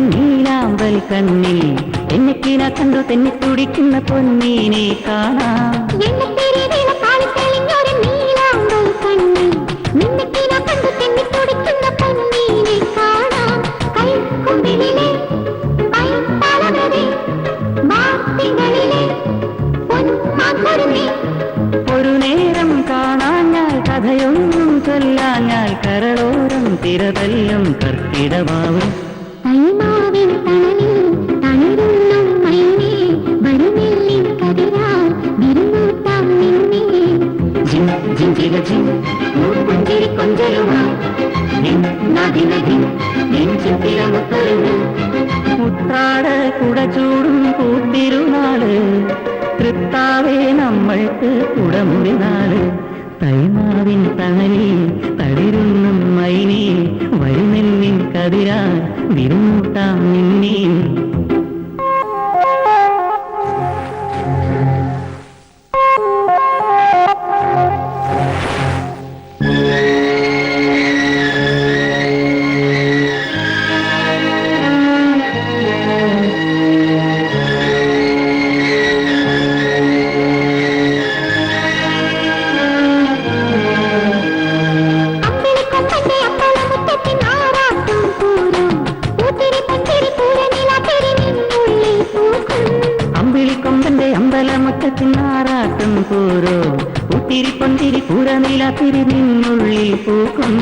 നിൻ നീലാമ്പൽ കണ്ണിൽ തെന്നിക്കിന കണ്ടു തെന്നിത്തുടിക്കുന്ന പൊന്നീനെ കാണാം. ഒരു നേരം കാണാഞ്ഞാൽ കഥയൊന്നും ചൊല്ലാഞ്ഞാൽ കരളോരം തിരതല്ലും കർക്കിടമാവും. ഉത്രാട കുടചൂടും കൂത്തിരുന്നാള് തൃത്താവേ നമ്മൾക്ക് കുടമുറിനാള്. തൈമാവിൻ തണലിൽ തളിരുന്നും മൈനേ വരുന്നെല്ലിൻ കതിരാ വിരുന്നൂട്ടാം നിന്നേ. അമ്പലമുറ്റത്തിനാറാട്ടും പോരോ ഒത്തിരി പൊന്തിരി പൂരനില തിരി നിന്നുള്ളിൽ പൂക്കും.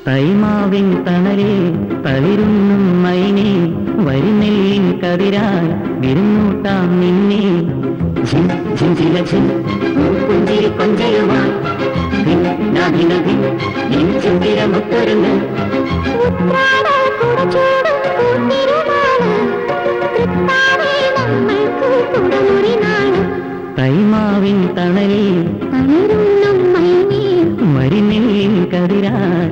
തൈമാവിൻ തണലിൽ തളിരുന്നും മൈനേ വരുന്നെല്ലിൻ കതിരാൽ വിരുന്നൂട്ടാം നിന്നേ. തൈമാവിൻ തണലിൽ വരുന്നെല്ലിൻ കതിരാൽ